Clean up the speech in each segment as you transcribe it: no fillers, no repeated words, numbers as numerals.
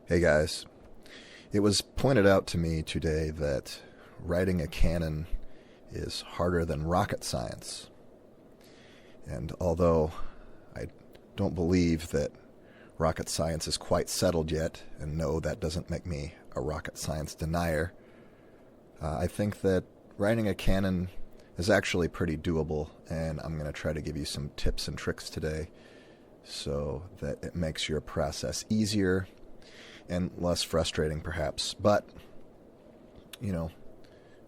Hey guys, it was pointed out to me today that writing a canon is harder than rocket science. And although I don't believe that rocket science is quite settled yet, and no, that doesn't make me a rocket science denier, I think that writing a canon is actually pretty doable, and I'm going to try to give you some tips and tricks today so that it makes your process easier and less frustrating perhaps. But,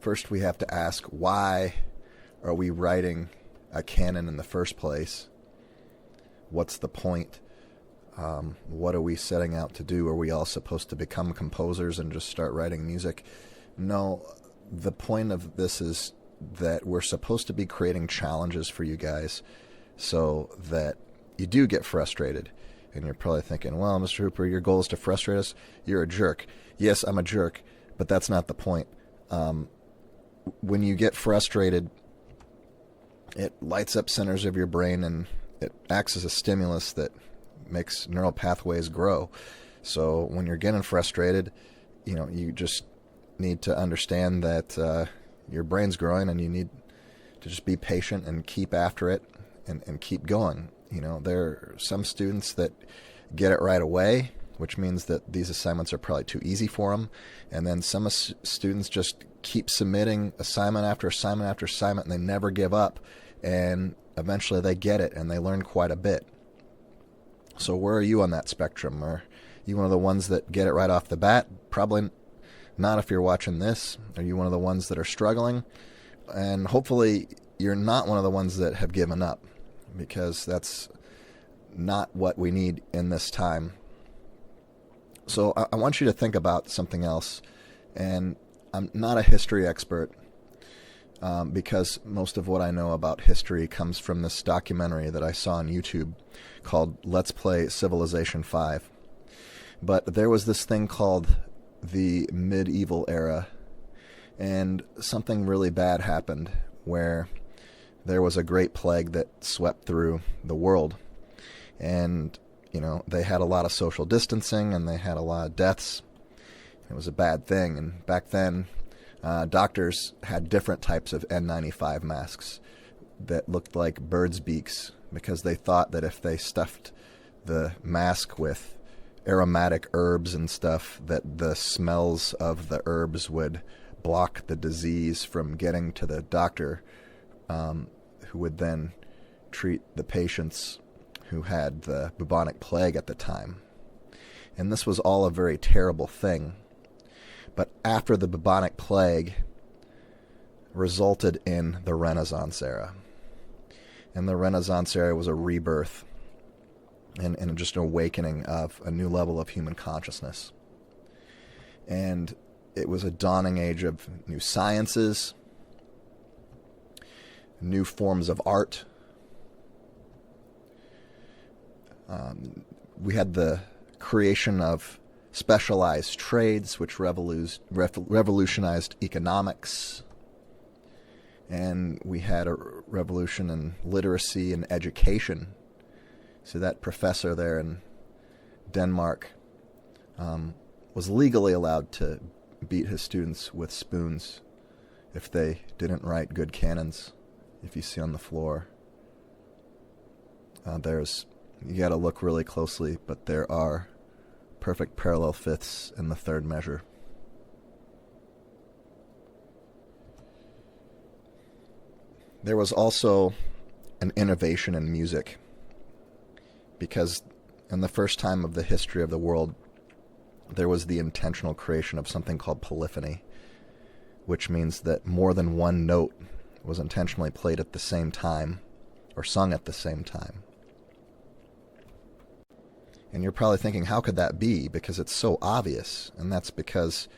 first we have to ask, why are we writing a canon in the first place? What's the point? What are we setting out to do? Are we all supposed to become composers and just start writing music? No, the point of this is that we're supposed to be creating challenges for you guys so that you do get frustrated. And you're probably thinking, well, Mr. Hooper, your goal is to frustrate us? You're a jerk. Yes, I'm a jerk, but that's not the point. When you get frustrated, it lights up centers of your brain and it acts as a stimulus that makes neural pathways grow. So when you're getting frustrated, you just need to understand that your brain's growing and you need to just be patient and keep after it and keep going. There are some students that get it right away, which means that these assignments are probably too easy for them. And then some students just keep submitting assignment after assignment after assignment, and they never give up. And eventually they get it, and they learn quite a bit. So where are you on that spectrum? Are you one of the ones that get it right off the bat? Probably not if you're watching this. Are you one of the ones that are struggling? And hopefully you're not one of the ones that have given up, because that's not what we need in this time. So I want you to think about something else. And I'm not a history expert, because most of what I know about history comes from this documentary that I saw on YouTube called Let's Play Civilization 5. But there was this thing called the medieval era, and something really bad happened where there was a great plague that swept through the world. And, they had a lot of social distancing and they had a lot of deaths. It was a bad thing. And back then, doctors had different types of N95 masks that looked like birds' beaks, because they thought that if they stuffed the mask with aromatic herbs and stuff, that the smells of the herbs would block the disease from getting to the doctor, who would then treat the patients who had the bubonic plague at the time. And this was all a very terrible thing. But after the bubonic plague resulted in the Renaissance era. And the Renaissance era was a rebirth and just an awakening of a new level of human consciousness. And it was a dawning age of new sciences, new forms of art. We had the creation of specialized trades, which revolutionized economics. And we had a revolution in literacy and education. So that professor there in Denmark was legally allowed to beat his students with spoons if they didn't write good canons. If you see on the floor, you got to look really closely, but there are perfect parallel fifths in the third measure. There was also an innovation in music, because in the first time of the history of the world, there was the intentional creation of something called polyphony, which means that more than one note was intentionally played at the same time or sung at the same time. And you're probably thinking, how could that be? Because it's so obvious. And that's because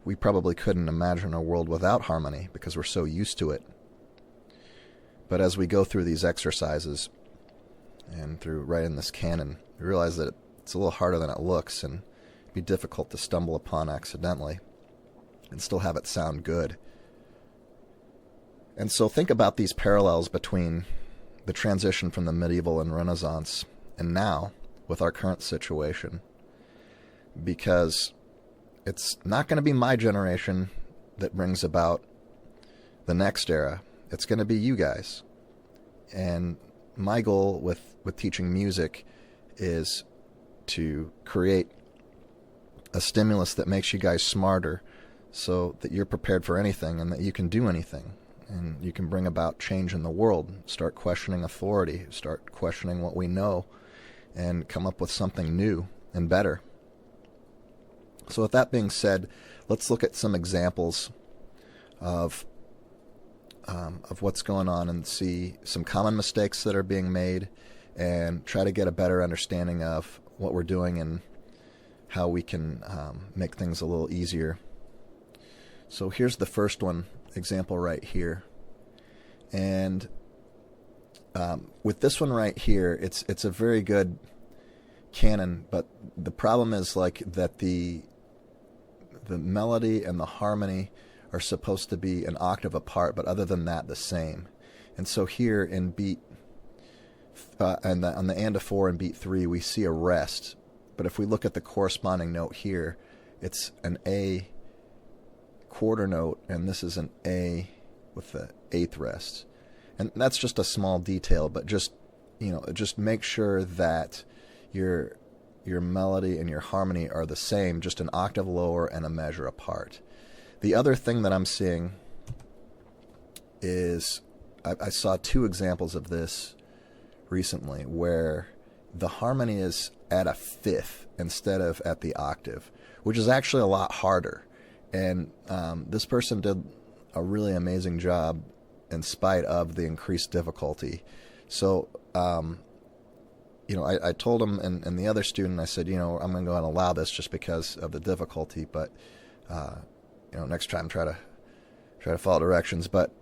we probably couldn't imagine a world without harmony, because we're so used to it. But as we go through these exercises and through writing this canon, we realize that it's a little harder than it looks, and it'd be difficult to stumble upon accidentally and still have it sound good. And so think about these parallels between the transition from the medieval and Renaissance and now with our current situation. because it's not going to be my generation that brings about the next era. It's going to be you guys. And my goal with teaching music is to create a stimulus that makes you guys smarter so that you're prepared for anything and that you can do anything. And you can bring about change in the world, start questioning authority, start questioning what we know, and come up with something new and better. So with that being said, let's look at some examples of what's going on and see some common mistakes that are being made and try to get a better understanding of what we're doing and how we can make things a little easier. So here's the first one, example right here. And with this one right here, it's a very good Canon, but the problem is like that the melody and the harmony are supposed to be an octave apart, but other than that, the same. And so here in beat, on the and of 4 in beat 3, we see a rest. But if we look at the corresponding note here, it's an A quarter note, and this is an A with the 8th rest. And that's just a small detail, but just make sure that your melody and your harmony are the same, just an octave lower and a measure apart. The other thing that I'm seeing is I saw 2 examples of this recently where the harmony is at a 5th instead of at the octave, which is actually a lot harder. And this person did a really amazing job in spite of the increased difficulty. So, I told him and the other student, I said, I'm going to go ahead and allow this just because of the difficulty, but, next time try to follow directions. But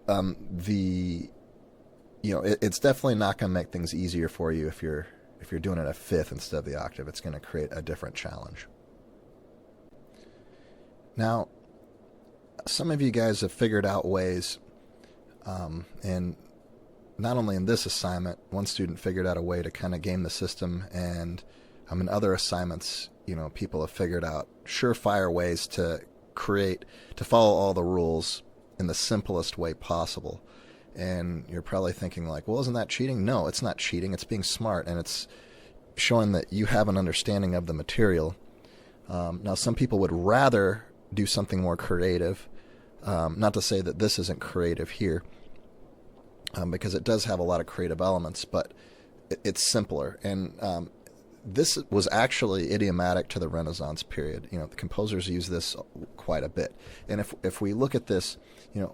it's definitely not going to make things easier for you if you're doing it at 5th instead of the octave. It's going to create a different challenge. Now, some of you guys have figured out ways, and not only in this assignment, one student figured out a way to kind of game the system, and in other assignments, people have figured out surefire ways to follow all the rules in the simplest way possible. And you're probably thinking like, well, isn't that cheating? No, it's not cheating. It's being smart, and it's showing that you have an understanding of the material. Now, some people would rather do something more creative. Not to say that this isn't creative here, because it does have a lot of creative elements, but it's simpler. And this was actually idiomatic to the Renaissance period. The composers use this quite a bit. And if we look at this,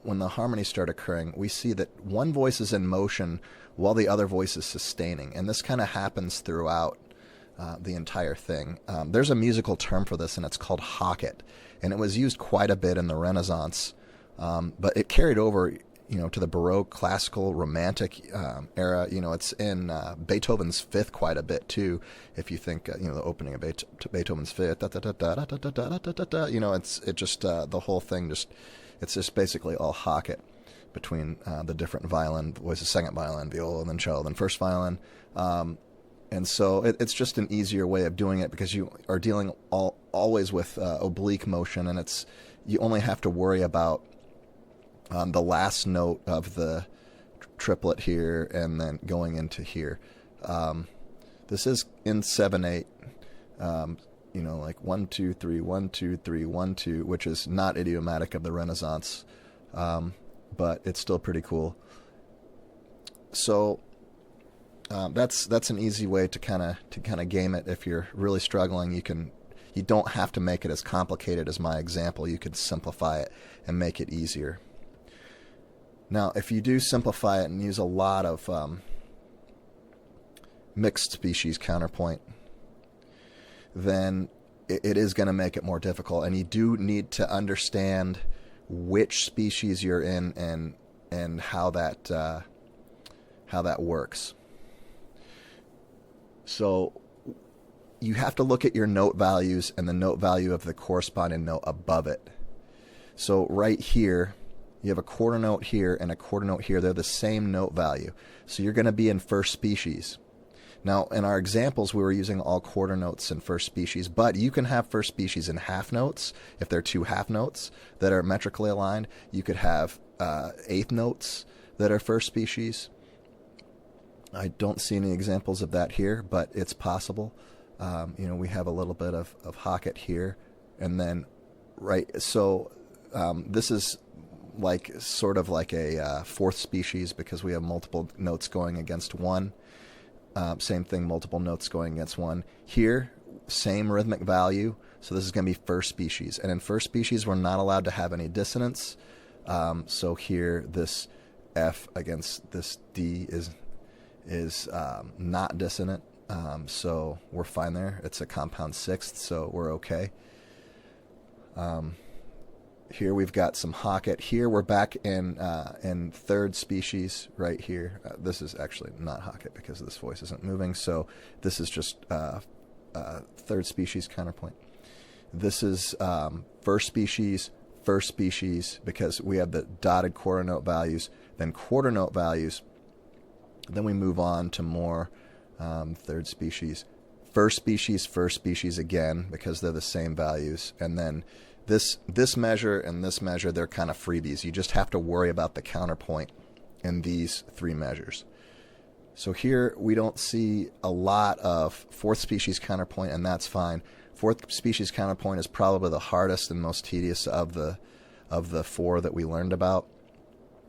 when the harmonies start occurring, we see that one voice is in motion while the other voice is sustaining. And this kind of happens throughout the entire thing. There's a musical term for this, and it's called hocket. And it was used quite a bit in the Renaissance, but it carried over to the Baroque, classical, romantic era. It's in Beethoven's Fifth quite a bit too. If you think, the opening of Beethoven's Fifth, the whole thing it's just basically all hocket between the different violin voices, second violin, viola, then cello, then first violin. And so it's just an easier way of doing it because you are dealing always with oblique motion, and you only have to worry about the last note of the triplet here and then going into here. This is in 7/8, like 1 2 3 1 2 3 1 2, which is not idiomatic of the Renaissance, but it's still pretty cool. So that's an easy way to kind of game it. If you're really struggling, you don't have to make it as complicated as my example. You could simplify it and make it easier. Now, if you do simplify it and use a lot of mixed species counterpoint, then it is going to make it more difficult, and you do need to understand which species you're in and how that works. So you have to look at your note values and the note value of the corresponding note above it. So right here, you have a quarter note here and a quarter note here. They're the same note value. So you're going to be in first species. Now, in our examples, we were using all quarter notes in first species, but you can have first species in half notes if they're two half notes that are metrically aligned. You could have eighth notes that are first species. I don't see any examples of that here, but it's possible. We have a little bit of Hocket here, and then this is like sort of like a fourth species because we have multiple notes going against one. Same thing, multiple notes going against one. Here, same rhythmic value, so this is going to be first species. And in first species, we're not allowed to have any dissonance. So here, this F against this D is not dissonant. So we're fine there. It's a compound sixth, so we're okay. Here we've got some Hocket. Here we're back in third species right here. This is actually not Hocket because this voice isn't moving, so this is just third species counterpoint. This is first species because we have the dotted quarter note values, then quarter note values. Then we move on to more third species. First species again because they're the same values, and then this measure and this measure, they're kind of freebies. You just have to worry about the counterpoint in these three measures. So here we don't see a lot of fourth species counterpoint, and that's fine. Fourth species counterpoint is probably the hardest and most tedious of the four that we learned about.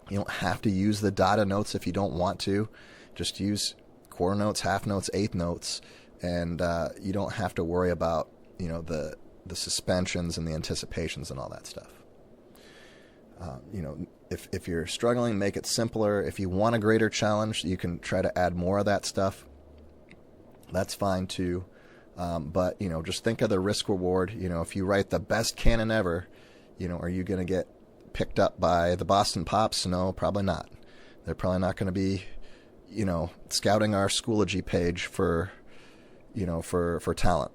You don't have to use the dotted notes if you don't want to. Just use quarter notes, half notes, eighth notes, and you don't have to worry about the suspensions and the anticipations and all that stuff. If you're struggling, make it simpler. If you want a greater challenge, you can try to add more of that stuff. That's fine too. But just think of the risk reward. If you write the best canon ever, are you going to get picked up by the Boston Pops? No, probably not. They're probably not going to be, scouting our Schoology page for talent.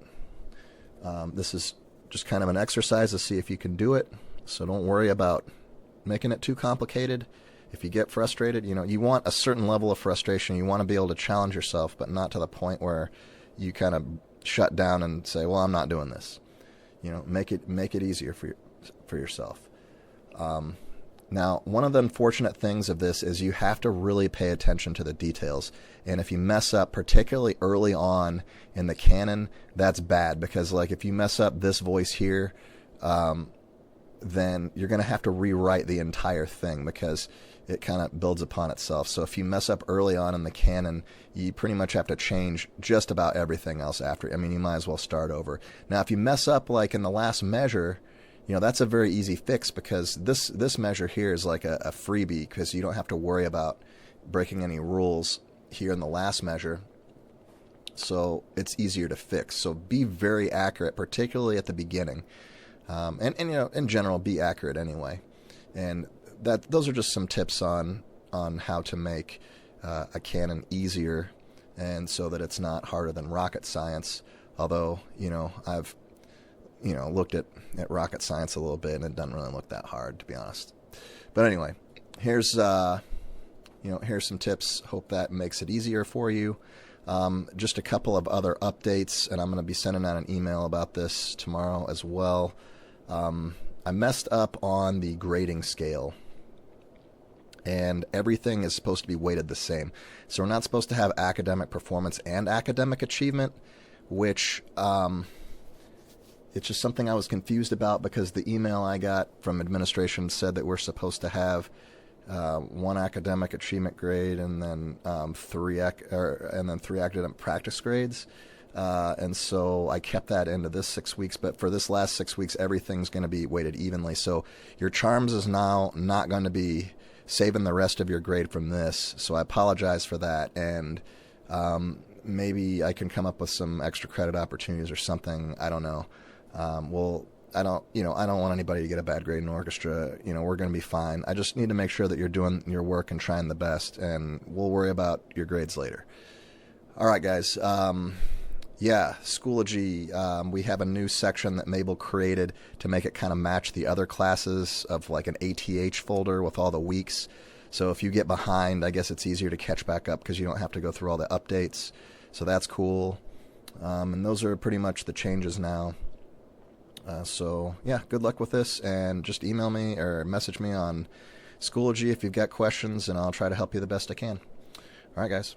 This is just kind of an exercise to see if you can do it. So don't worry about making it too complicated. If you get frustrated, you want a certain level of frustration. You want to be able to challenge yourself, but not to the point where you kind of shut down and say, well, I'm not doing this. Make it easier for yourself. Now, one of the unfortunate things of this is you have to really pay attention to the details. And if you mess up, particularly early on in the canon, that's bad. Because if you mess up this voice here, then you're going to have to rewrite the entire thing because it kind of builds upon itself. So if you mess up early on in the canon, you pretty much have to change just about everything else after. I mean, you might as well start over. Now, if you mess up in the last measure, that's a very easy fix because this measure here is like a freebie because you don't have to worry about breaking any rules here in the last measure. So it's easier to fix. So be very accurate, particularly at the beginning. And in general, be accurate anyway. And those are just some tips on how to make a canon easier and so that it's not harder than rocket science. Although, I've looked at rocket science a little bit, and it doesn't really look that hard, to be honest. But anyway, here's some tips. Hope that makes it easier for you. Just a couple of other updates, and I'm going to be sending out an email about this tomorrow as well. I messed up on the grading scale, and everything is supposed to be weighted the same. So we're not supposed to have academic performance and academic achievement, which it's just something I was confused about because the email I got from administration said that we're supposed to have one academic achievement grade and then three academic practice grades. And so I kept that into this 6 weeks, but for this last 6 weeks, everything's going to be weighted evenly. So your charms is now not going to be saving the rest of your grade from this. So I apologize for that. And maybe I can come up with some extra credit opportunities or something. I don't know. I don't want anybody to get a bad grade in orchestra. We're going to be fine. I just need to make sure that you're doing your work and trying the best, and we'll worry about your grades later. All right, guys. Schoology. We have a new section that Mabel created to make it kind of match the other classes of like an ATH folder with all the weeks. So if you get behind, I guess it's easier to catch back up because you don't have to go through all the updates. So that's cool. And those are pretty much the changes now. So yeah, good luck with this, and just email me or message me on Schoology if you've got questions, and I'll try to help you the best I can. All right, guys.